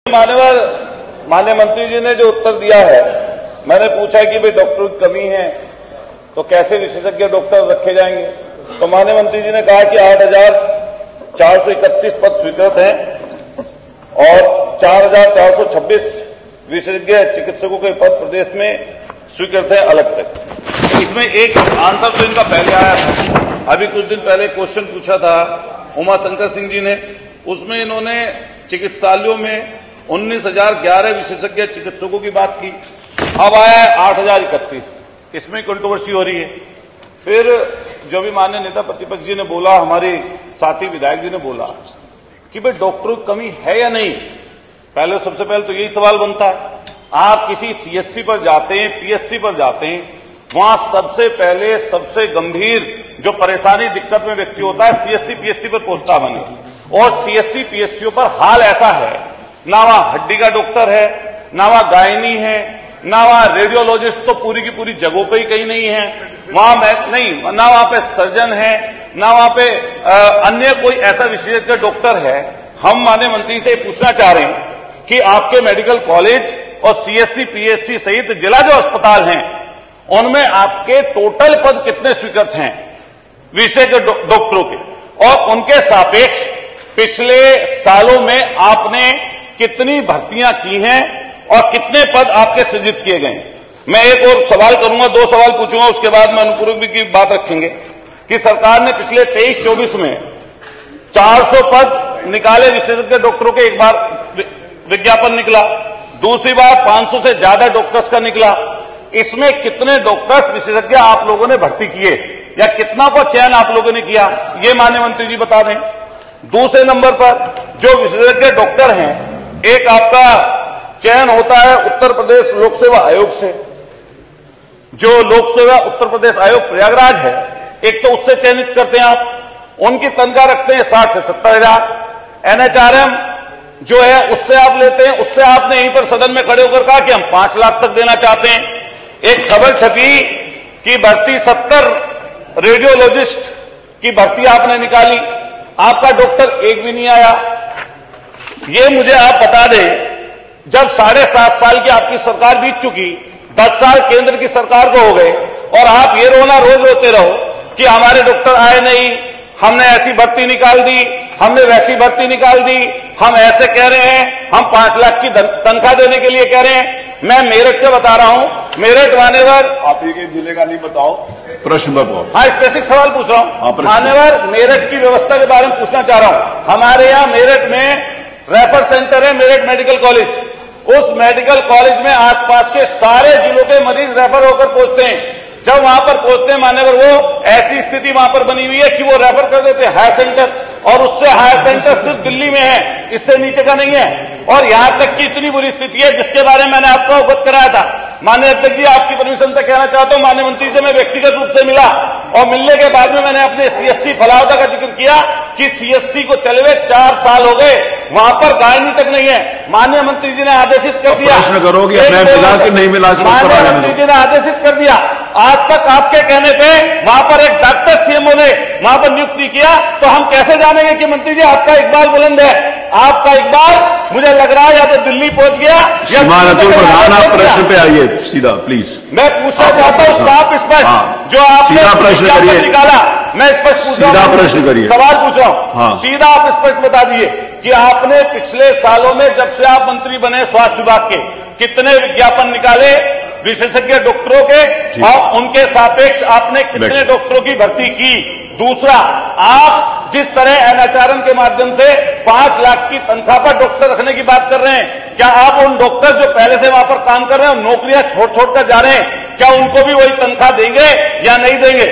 माननीय मंत्री जी ने जो उत्तर दिया है, मैंने पूछा कि भाई डॉक्टरों की कमी है तो कैसे विशेषज्ञ डॉक्टर रखे जाएंगे, तो माननीय मंत्री जी ने कहा कि 8,431 पद स्वीकृत हैं और 4,426 विशेषज्ञ चिकित्सकों के पद प्रदेश में स्वीकृत हैं अलग से। इसमें एक आंसर तो इनका पहले आया था, अभी कुछ दिन पहले क्वेश्चन पूछा था उमा शंकर सिंह जी ने, उसमें इन्होंने चिकित्सालयों में 19,011 विशेषज्ञ चिकित्सकों की बात की। अब आया है 8,031, इसमें कंट्रोवर्सी हो रही है। फिर जो भी माननीय नेता प्रतिपक्ष जी ने बोला, हमारे साथी विधायक जी ने बोला कि भाई डॉक्टरों की कमी है या नहीं। पहले सबसे पहले तो यही सवाल बनता है, आप किसी सीएससी पर जाते हैं, पीएससी पर जाते हैं, वहां सबसे पहले सबसे गंभीर जो परेशानी दिक्कत में व्यक्ति होता है सीएससी पीएससी पर पहुंचता बने, और सीएससी पीएससी पर हाल ऐसा है, ना वहां हड्डी का डॉक्टर है, ना वहां गायनी है, ना वहां रेडियोलॉजिस्ट तो पूरी की पूरी जगहों पे ही कहीं नहीं है, वहां नहीं, ना वहां पे सर्जन है, ना वहां पे अन्य कोई ऐसा विशेषज्ञ डॉक्टर है। हम माननीय मंत्री से पूछना चाह रहे हैं कि आपके मेडिकल कॉलेज और सीएससी पीएससी सहित जिला जो अस्पताल हैं उनमें आपके टोटल पद कितने स्वीकृत हैं विशेषज्ञ डॉक्टरों के, और उनके सापेक्ष पिछले सालों में आपने कितनी भर्तियां की हैं और कितने पद आपके सृजित किए गए। मैं एक और सवाल करूंगा, 2 सवाल पूछूंगा, उसके बाद मैं अनुपूरक की बात रखेंगे कि सरकार ने पिछले 23-24 में 400 पद निकाले विशेषज्ञ डॉक्टरों के, एक बार विज्ञापन निकला, दूसरी बार 500 से ज्यादा डॉक्टर्स का निकला। इसमें कितने डॉक्टर्स विशेषज्ञ आप लोगों ने भर्ती किए या कितना को चयन आप लोगों ने किया, ये माननीय मंत्री जी बता दें। दूसरे नंबर पर जो विशेषज्ञ डॉक्टर हैं, एक आपका चयन होता है उत्तर प्रदेश लोक सेवा आयोग से, जो लोक सेवा उत्तर प्रदेश आयोग प्रयागराज है, एक तो उससे चयनित करते हैं आप, उनकी तनख्वाह रखते हैं 60 से 70,000। एनएचआरएम जो है उससे आप लेते हैं, उससे आपने यहीं पर सदन में खड़े होकर कहा कि हम 5 लाख तक देना चाहते हैं। एक खबर छपी कि भर्ती 70 रेडियोलॉजिस्ट की भर्ती आपने निकाली, आपका डॉक्टर एक भी नहीं आया। ये मुझे आप बता दें, जब 7.5 साल की आपकी सरकार बीत चुकी, 10 साल केंद्र की सरकार को हो गए, और आप ये रोना रोज रोते रहो कि हमारे डॉक्टर आए नहीं, हमने ऐसी भर्ती निकाल दी, हमने वैसी भर्ती निकाल दी, हम ऐसे कह रहे हैं, हम 5 लाख की तनख्वाह देने के लिए कह रहे हैं। मैं मेरठ का बता रहा हूं, मेरठ मान्यवर, आप ये जिले का नहीं बताओ, प्रश्न बताओ। हाँ, स्पेसिफिक सवाल पूछ रहा हूं मान्यवर, मेरठ की व्यवस्था के बारे में पूछना चाह रहा हूं। हमारे यहाँ मेरठ में रेफर सेंटर है, मेरठ मेडिकल कॉलेज। उस मेडिकल कॉलेज में आसपास के सारे जिलों के मरीज रेफर होकर पहुंचते हैं। जब वहां पर पहुंचते हैं मान्यवर, वो ऐसी स्थिति वहां पर बनी हुई है कि वो रेफर कर देते हैं हायर सेंटर, और उससे हायर सेंटर सिर्फ दिल्ली में है, इससे नीचे का नहीं है। और यहां तक की इतनी बुरी स्थिति है जिसके बारे में मैंने आपको अवगत कराया था। माननीय अध्यक्ष जी, आपकी परमिशन से कहना चाहता हूं, माननीय मंत्री से मैं व्यक्तिगत रूप से मिला, और मिलने के बाद में मैंने अपने सीएससी फलावदा का जिक्र किया कि सीएससी को चले हुए 4 साल हो गए, वहां पर गायनी तक नहीं है। माननीय मंत्री जी ने आदेशित कर दिया, प्रश्न करोगे मिला कि नहीं मिला, माननीय मंत्री जी ने आदेशित कर दिया। आज तक आपके कहने पे वहां पर एक डॉक्टर सीएमओ ने वहां पर नियुक्त नहीं किया, तो हम कैसे जानेंगे कि मंत्री जी आपका इकबाल बुलंद है? आपका इकबाल मुझे लग रहा है या तो दिल्ली पहुंच गया या प्रधान। आप प्रश्न पे आइए सीधा प्लीज। मैं पूछना चाहता हूं साफ स्पष्ट, जो आपने सीधा प्रश्न करिए, निकाला, मैं स्पष्ट पूछ रहा हूं, सीधा प्रश्न करिए, सवाल पूछ रहा हूं, सीधा आप स्पष्ट बता दीजिए कि आपने पिछले सालों में जब से आप मंत्री बने स्वास्थ्य विभाग के, कितने विज्ञापन निकाले विशेषज्ञ डॉक्टरों के, और उनके सापेक्ष आपने कितने डॉक्टरों की भर्ती की? दूसरा, आप जिस तरह एनएचआरएम के माध्यम से 5 लाख की तनख्वाह पर डॉक्टर रखने की बात कर रहे हैं, क्या आप उन डॉक्टर जो पहले से वहां पर काम कर रहे हैं और नौकरियां छोड़ छोड़ कर जा रहे हैं, क्या उनको भी वही तनख्वाह देंगे या नहीं देंगे?